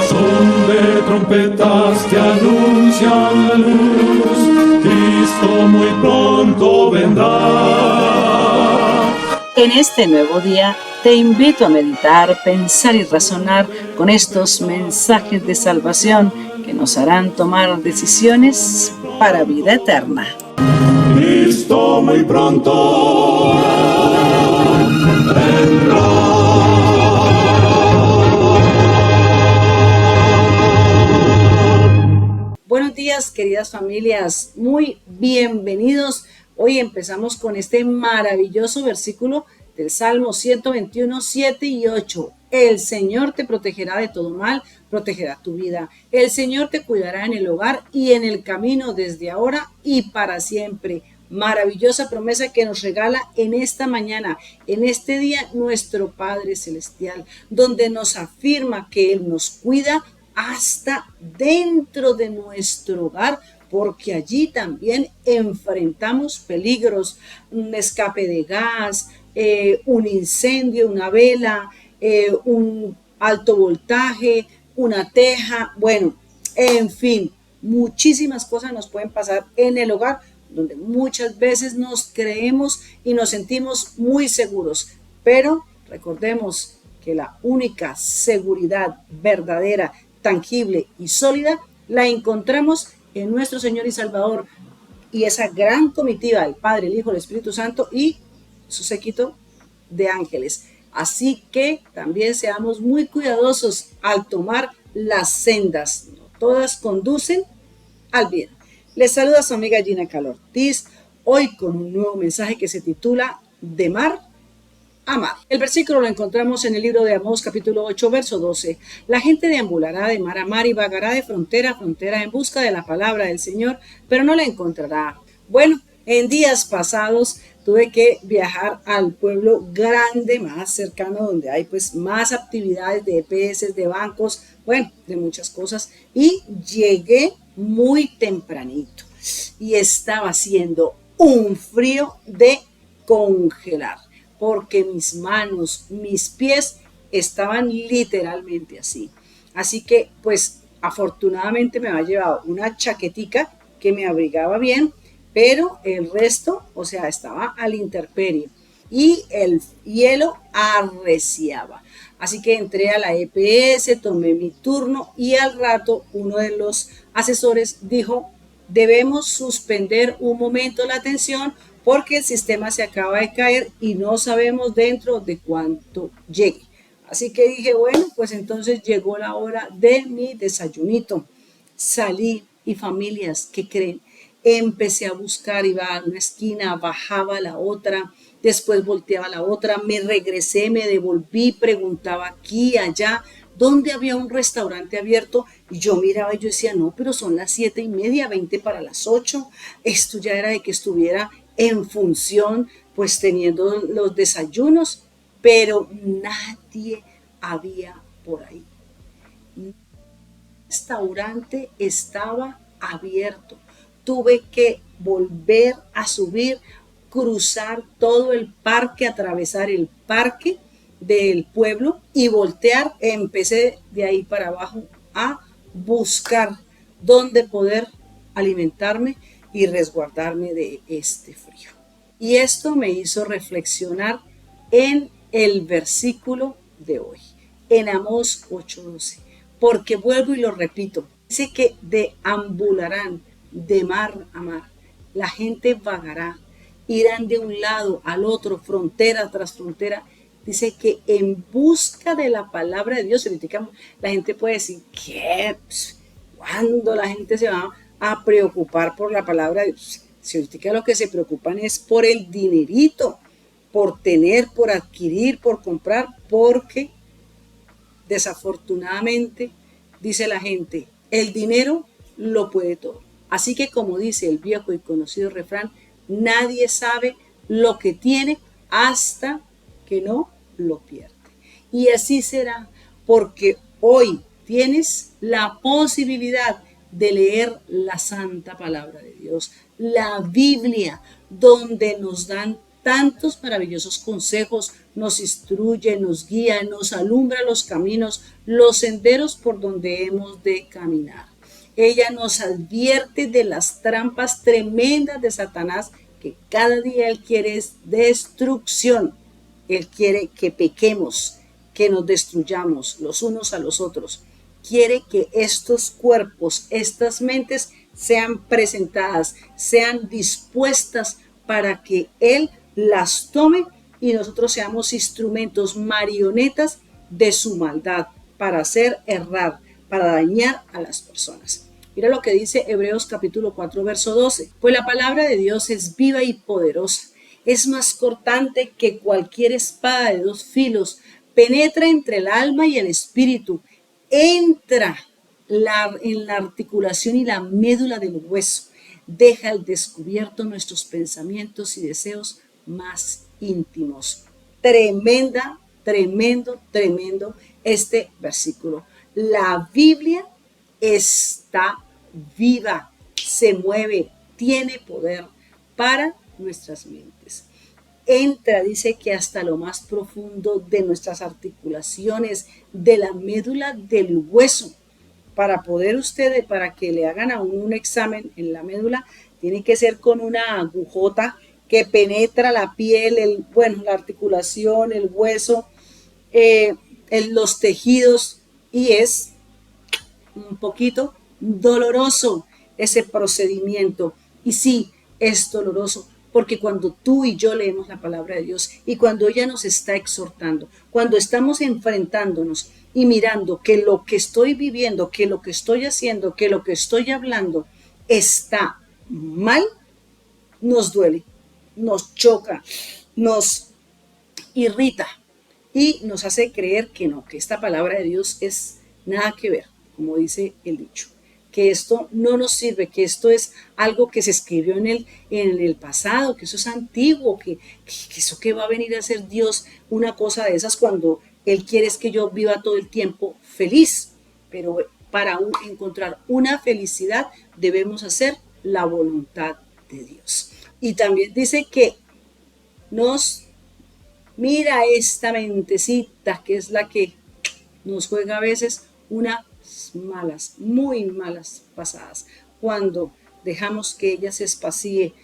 Son de trompetas que anuncian la luz, Cristo muy pronto vendrá. En este nuevo día te invito a meditar, pensar y razonar con estos mensajes de salvación que nos harán tomar decisiones para vida eterna. Cristo muy pronto vendrá. Buenos días, queridas familias, muy bienvenidos. Hoy empezamos con este maravilloso versículo del Salmo 121, 7 y 8. El Señor te protegerá de todo mal, protegerá tu vida. El Señor te cuidará en el hogar y en el camino desde ahora y para siempre. Maravillosa promesa que nos regala en esta mañana, en este día, nuestro Padre Celestial, donde nos afirma que Él nos cuida hasta dentro de nuestro hogar, porque allí también enfrentamos peligros, un escape de gas, un incendio, una vela, un alto voltaje, una teja, bueno, en fin, muchísimas cosas nos pueden pasar en el hogar, donde muchas veces nos creemos y nos sentimos muy seguros, pero recordemos que la única seguridad verdadera, tangible y sólida la encontramos en nuestro Señor y Salvador y esa gran comitiva del Padre, el Hijo, el Espíritu Santo y su séquito de ángeles. Así que también seamos muy cuidadosos al tomar las sendas. No todas conducen al bien. Les saluda su amiga Gina Calor Ortiz, hoy con un nuevo mensaje que se titula De mar a mar. El versículo lo encontramos en el libro de Amós, capítulo 8, verso 12. La gente deambulará de mar a mar y vagará de frontera a frontera en busca de la palabra del Señor, pero no la encontrará. Bueno, en días pasados tuve que viajar al pueblo grande, más cercano, donde hay pues más actividades de EPS, de bancos, bueno, de muchas cosas, y llegué muy tempranito y estaba haciendo un frío de congelar, porque mis manos, mis pies estaban literalmente así. Así que, pues, afortunadamente me había llevado una chaquetica que me abrigaba bien, pero el resto, o sea, estaba a la intemperie y el hielo arreciaba. Así que entré a la EPS, tomé mi turno y al rato uno de los asesores dijo: debemos suspender un momento la atención porque el sistema se acaba de caer y no sabemos dentro de cuánto llegue. Así que dije, bueno, pues entonces llegó la hora de mi desayunito. Salí y familias, ¿qué creen? Empecé a buscar, iba a una esquina, bajaba a la otra, después volteaba a la otra, me regresé, me devolví, preguntaba aquí, allá, donde había un restaurante abierto y yo miraba y yo decía, no, pero son las 7:30, 20 para las 8, esto ya era de que estuviera en función, pues teniendo los desayunos, pero nadie había por ahí. El restaurante estaba abierto. Tuve que volver a subir, cruzar todo el parque, atravesar el parque del pueblo y voltear. Empecé de ahí para abajo a buscar dónde poder alimentarme y resguardarme de este frío. Y esto me hizo reflexionar en el versículo de hoy, en Amós 8:12, porque vuelvo y lo repito, dice que deambularán de mar a mar, la gente vagará, irán de un lado al otro, frontera tras frontera. Dice que en busca de la palabra de Dios, la gente puede decir, ¿qué? ¿Cuándo la gente se va a preocupar por la palabra de Dios? Si ahorita lo que se preocupan es por el dinerito, por tener, por adquirir, por comprar, porque desafortunadamente, dice la gente, el dinero lo puede todo. Así que, como dice el viejo y conocido refrán, nadie sabe lo que tiene hasta que no lo pierde. Y así será, porque hoy tienes la posibilidad de leer la santa palabra de Dios, la Biblia, donde nos dan tantos maravillosos consejos, nos instruye, nos guía, nos alumbra los caminos, los senderos por donde hemos de caminar. Ella nos advierte de las trampas tremendas de Satanás, que cada día él quiere es destrucción. Él quiere que pequemos, que nos destruyamos los unos a los otros. Quiere que estos cuerpos, estas mentes sean presentadas, sean dispuestas para que él las tome y nosotros seamos instrumentos, marionetas de su maldad para hacer errar, para dañar a las personas. Mira lo que dice Hebreos capítulo 4, verso 12. Pues la palabra de Dios es viva y poderosa, es más cortante que cualquier espada de dos filos, penetra entre el alma y el espíritu, entra en la articulación y la médula del hueso, deja al descubierto nuestros pensamientos y deseos más íntimos. Tremendo este versículo. La Biblia está viva, se mueve, tiene poder para nuestras mentes. Entra, dice que hasta lo más profundo de nuestras articulaciones, de la médula del hueso. Para que le hagan a uno un examen en la médula, tiene que ser con una agujota que penetra la piel, la articulación, el hueso, los tejidos, y es un poquito doloroso ese procedimiento. Y sí, es doloroso, porque cuando tú y yo leemos la palabra de Dios y cuando ella nos está exhortando, cuando estamos enfrentándonos y mirando que lo que estoy viviendo, que lo que estoy haciendo, que lo que estoy hablando está mal, nos duele, nos choca, nos irrita y nos hace creer que no, que esta palabra de Dios es nada que ver, como dice el dicho, que esto no nos sirve, que esto es algo que se escribió en el pasado, que eso es antiguo, que eso que va a venir a hacer Dios una cosa de esas cuando Él quiere es que yo viva todo el tiempo feliz. Pero para encontrar una felicidad debemos hacer la voluntad de Dios. Y también dice que nos mira esta mentecita que es la que nos juega a veces unas malas, muy malas pasadas, cuando dejamos que ella se espacíe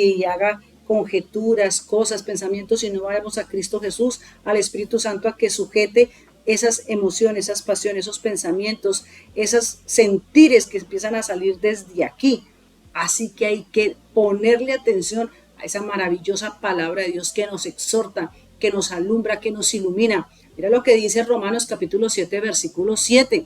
y haga conjeturas, cosas, pensamientos, y no vayamos a Cristo Jesús, al Espíritu Santo, a que sujete esas emociones, esas pasiones, esos pensamientos, esos sentires que empiezan a salir desde aquí. Así que hay que ponerle atención a esa maravillosa palabra de Dios que nos exhorta, que nos alumbra, que nos ilumina. Mira lo que dice Romanos capítulo 7, versículo 7.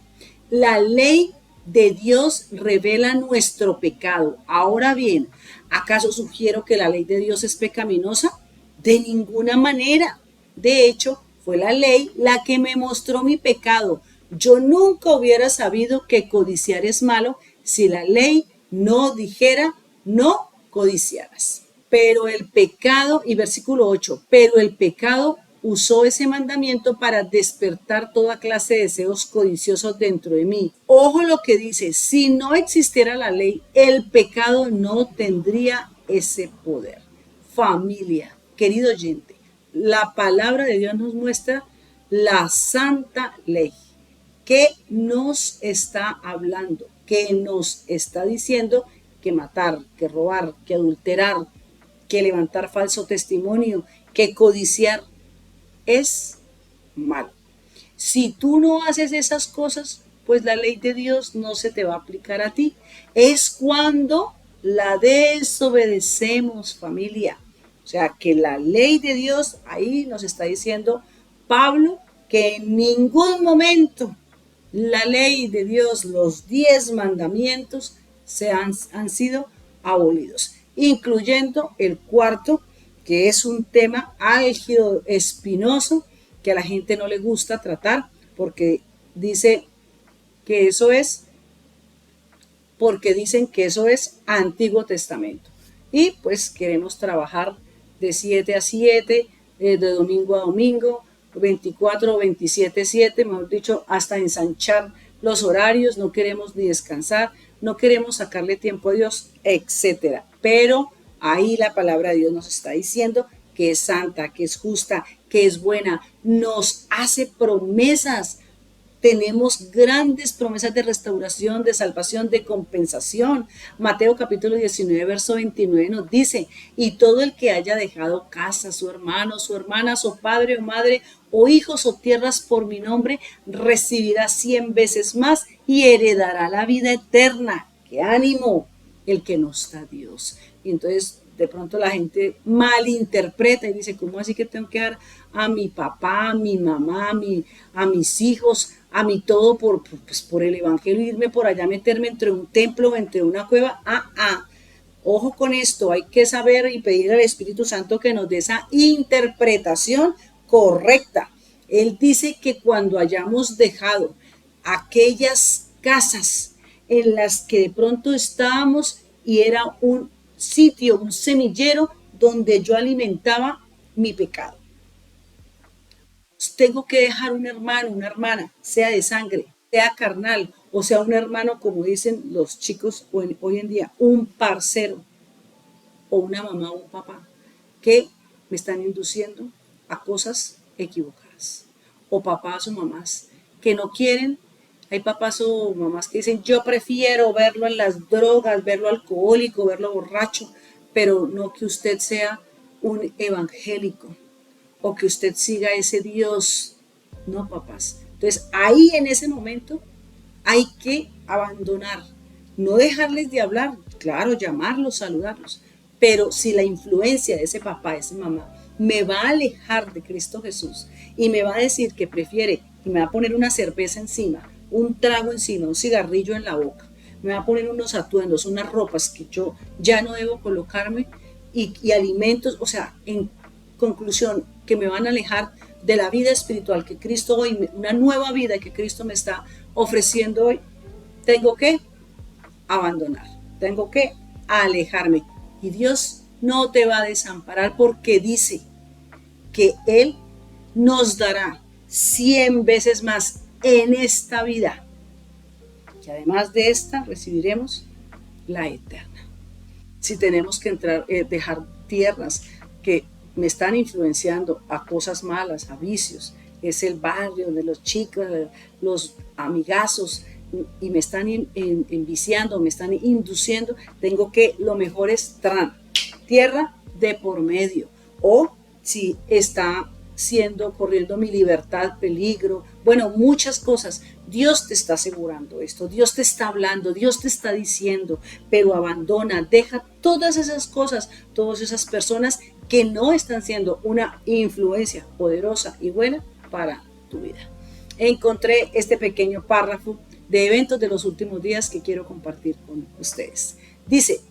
La ley de Dios revela nuestro pecado. Ahora bien, ¿acaso sugiero que la ley de Dios es pecaminosa? De ninguna manera. De hecho, fue la ley la que me mostró mi pecado. Yo nunca hubiera sabido que codiciar es malo si la ley no dijera no codiciarás. Pero el pecado, y versículo 8, pero el pecado usó ese mandamiento para despertar toda clase de deseos codiciosos dentro de mí. Ojo lo que dice, si no existiera la ley, el pecado no tendría ese poder. Familia, querido oyente, la palabra de Dios nos muestra la santa ley que nos está hablando, que nos está diciendo que matar, que robar, que adulterar, que levantar falso testimonio, que codiciar es malo. Si tú no haces esas cosas, pues la ley de Dios no se te va a aplicar a ti. Es cuando la desobedecemos, familia. O sea, que la ley de Dios, ahí nos está diciendo Pablo, que en ningún momento la ley de Dios, los 10 mandamientos, han sido abolidos, incluyendo el cuarto, que es un tema álgido, espinoso, que a la gente no le gusta tratar, porque dice que eso es, porque dicen que eso es Antiguo Testamento. Y pues queremos trabajar de 7 a 7, de domingo a domingo, 24 o 27/7, mejor dicho, hasta ensanchar los horarios, no queremos ni descansar, no queremos sacarle tiempo a Dios, etcétera. Pero Ahí la palabra de Dios nos está diciendo que es santa, que es justa, que es buena. Nos hace promesas. Tenemos grandes promesas de restauración, de salvación, de compensación. Mateo capítulo 19, verso 29 nos dice, y todo el que haya dejado casa, su hermano, su hermana, su padre o madre, o hijos o tierras por mi nombre, recibirá 100 veces más y heredará la vida eterna. ¡Qué ánimo! El que no está Dios. Y entonces de pronto la gente malinterpreta y dice, ¿cómo así que tengo que dar a mi papá, a mi mamá, a mis hijos, a mi todo por el evangelio, irme por allá, meterme entre un templo, entre una cueva? Ojo con esto, hay que saber y pedir al Espíritu Santo que nos dé esa interpretación correcta. Él dice que cuando hayamos dejado aquellas casas en las que de pronto estábamos y era un sitio, un semillero donde yo alimentaba mi pecado. Tengo que dejar un hermano, una hermana, sea de sangre, sea carnal, o sea un hermano, como dicen los chicos hoy en día, un parcero, o una mamá o un papá, que me están induciendo a cosas equivocadas. O papás o mamás que no quieren. Hay papás o mamás que dicen, yo prefiero verlo en las drogas, verlo alcohólico, verlo borracho, pero no que usted sea un evangélico o que usted siga ese Dios. No, papás. Entonces, ahí en ese momento hay que abandonar, no dejarles de hablar, claro, llamarlos, saludarlos, pero si la influencia de ese papá, de esa mamá, me va a alejar de Cristo Jesús y me va a decir que prefiere y me va a poner una cerveza encima, un trago encima, un cigarrillo en la boca, me va a poner unos atuendos, unas ropas que yo ya no debo colocarme y alimentos, o sea, en conclusión, que me van a alejar de la vida espiritual que Cristo hoy, una nueva vida que Cristo me está ofreciendo hoy, tengo que abandonar, tengo que alejarme. Y Dios no te va a desamparar porque dice que Él nos dará 100 veces más en esta vida, que además de esta recibiremos la eterna. Si tenemos que dejar tierras que me están influenciando a cosas malas, a vicios, es el barrio de los chicos, los amigazos, y me están enviciando, me están induciendo, tengo que, lo mejor es tierra de por medio. O si está corriendo mi libertad, peligro, bueno, muchas cosas. Dios te está asegurando esto, Dios te está hablando, Dios te está diciendo, pero abandona, deja todas esas cosas, todas esas personas que no están siendo una influencia poderosa y buena para tu vida. Encontré este pequeño párrafo de eventos de los últimos días que quiero compartir con ustedes. Dice,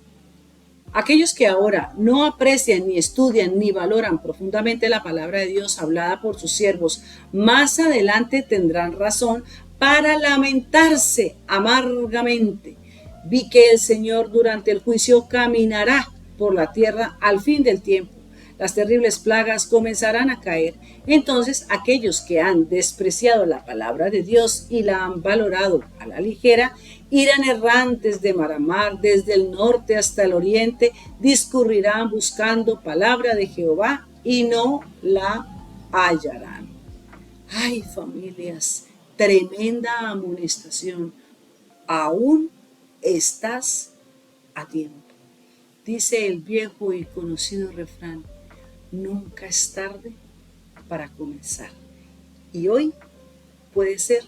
aquellos que ahora no aprecian, ni estudian, ni valoran profundamente la palabra de Dios hablada por sus siervos, más adelante tendrán razón para lamentarse amargamente. Vi que el Señor durante el juicio caminará por la tierra al fin del tiempo. Las terribles plagas comenzarán a caer. Entonces aquellos que han despreciado la palabra de Dios y la han valorado a la ligera, irán errantes de mar a mar, desde el norte hasta el oriente, discurrirán buscando palabra de Jehová y no la hallarán. Ay, familias, tremenda amonestación. Aún estás a tiempo. Dice el viejo y conocido refrán, nunca es tarde para comenzar. Y hoy puede ser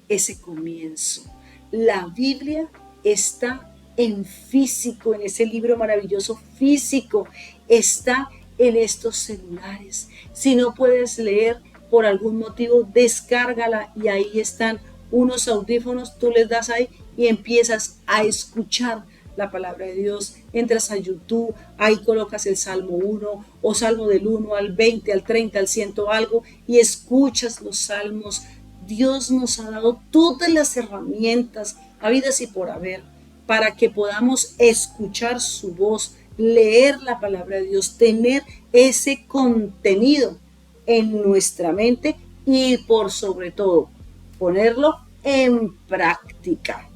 ese comienzo. La Biblia está en físico, en ese libro maravilloso físico, está en estos celulares. Si no puedes leer por algún motivo, descárgala y ahí están unos audífonos, tú les das ahí y empiezas a escuchar la palabra de Dios, entras a YouTube, ahí colocas el Salmo 1 o Salmo del 1 al 20, al 30, al 100 algo y escuchas los salmos. Dios nos ha dado todas las herramientas habidas y por haber para que podamos escuchar su voz, leer la palabra de Dios, tener ese contenido en nuestra mente y por sobre todo ponerlo en práctica.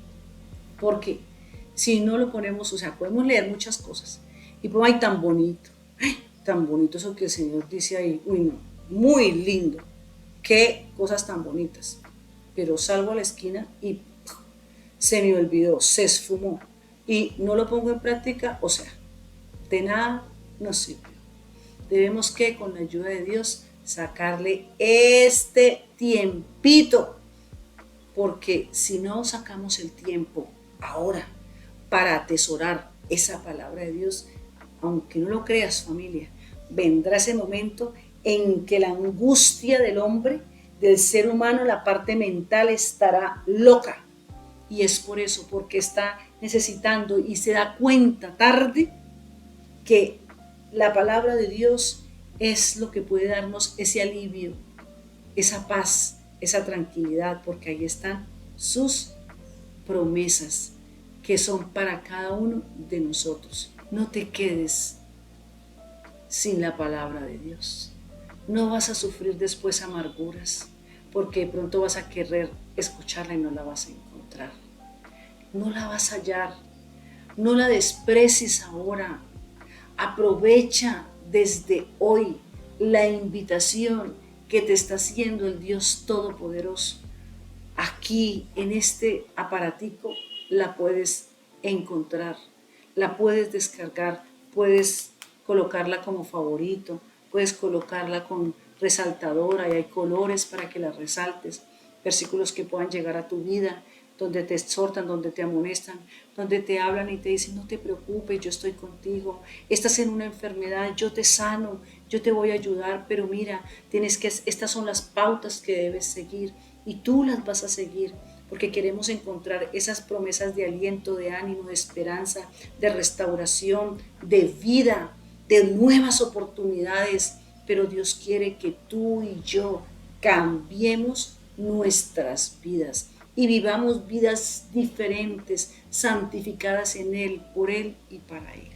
¿Por qué? Si no lo ponemos, o sea, podemos leer muchas cosas Y pues, ay, tan bonito eso que el Señor dice ahí, uy, no, muy lindo, qué cosas tan bonitas. Pero salgo a la esquina y se me olvidó, se esfumó y no lo pongo en práctica, o sea, de nada nos sirvió. Debemos que con la ayuda de Dios sacarle este tiempito, porque si no sacamos el tiempo ahora para atesorar esa palabra de Dios, aunque no lo creas, familia, vendrá ese momento en que la angustia del hombre, del ser humano, la parte mental estará loca. Y es por eso, porque está necesitando y se da cuenta tarde que la palabra de Dios es lo que puede darnos ese alivio, esa paz, esa tranquilidad, porque ahí están sus promesas que son para cada uno de nosotros. No te quedes sin la palabra de Dios. No vas a sufrir después amarguras, porque de pronto vas a querer escucharla y no la vas a encontrar. No la vas a hallar. No la desprecies ahora. Aprovecha desde hoy la invitación que te está haciendo el Dios Todopoderoso. Aquí, en este aparatico, la puedes encontrar, la puedes descargar, puedes colocarla como favorito, puedes colocarla con resaltadora y hay colores para que la resaltes, versículos que puedan llegar a tu vida, donde te exhortan, donde te amonestan, donde te hablan y te dicen, no te preocupes, yo estoy contigo, estás en una enfermedad, yo te sano, yo te voy a ayudar, pero mira, estas son las pautas que debes seguir y tú las vas a seguir, porque queremos encontrar esas promesas de aliento, de ánimo, de esperanza, de restauración, de vida, de nuevas oportunidades, pero Dios quiere que tú y yo cambiemos nuestras vidas y vivamos vidas diferentes, santificadas en Él, por Él y para Él.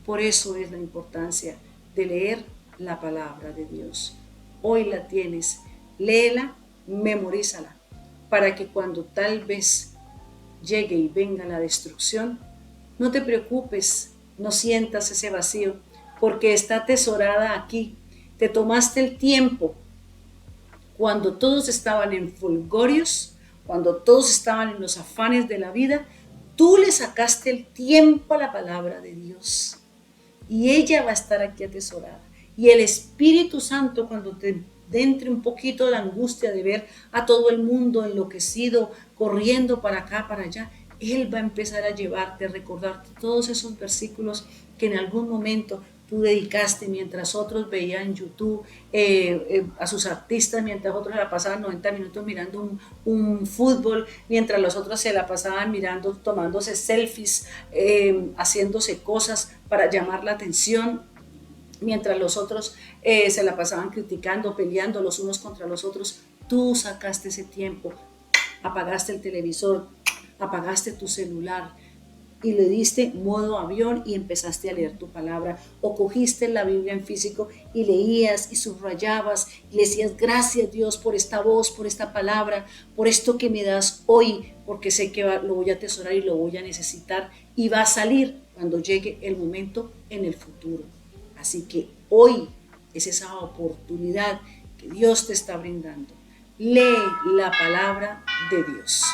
Por eso es la importancia de leer la palabra de Dios. Hoy la tienes, léela, memorízala, para que cuando tal vez llegue y venga la destrucción, no te preocupes, no sientas ese vacío, porque está atesorada aquí. Te tomaste el tiempo cuando todos estaban en folgorios, cuando todos estaban en los afanes de la vida, tú le sacaste el tiempo a la palabra de Dios y ella va a estar aquí atesorada. Y el Espíritu Santo, cuando te entre un poquito la angustia de ver a todo el mundo enloquecido, corriendo para acá, para allá, Él va a empezar a llevarte, a recordarte todos esos versículos que en algún momento tú dedicaste mientras otros veían YouTube a sus artistas, mientras otros se la pasaban 90 minutos mirando un fútbol, mientras los otros se la pasaban mirando, tomándose selfies, haciéndose cosas para llamar la atención, mientras los otros se la pasaban criticando, peleando los unos contra los otros. Tú sacaste ese tiempo, apagaste el televisor, apagaste tu celular y le diste modo avión y empezaste a leer tu palabra, o cogiste la Biblia en físico y leías y subrayabas y le decías, gracias Dios por esta voz, por esta palabra, por esto que me das hoy, porque sé que lo voy a atesorar y lo voy a necesitar y va a salir cuando llegue el momento en el futuro. Así que hoy es esa oportunidad que Dios te está brindando. Lee la palabra de Dios.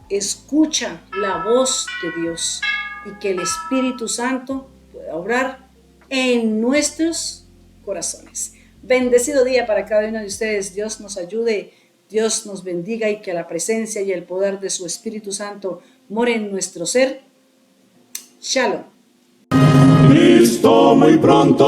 Escucha la voz de Dios y que el Espíritu Santo pueda obrar en nuestros corazones. Bendecido día para cada uno de ustedes. Dios nos ayude, Dios nos bendiga y que la presencia y el poder de su Espíritu Santo more en nuestro ser. Shalom. Cristo muy pronto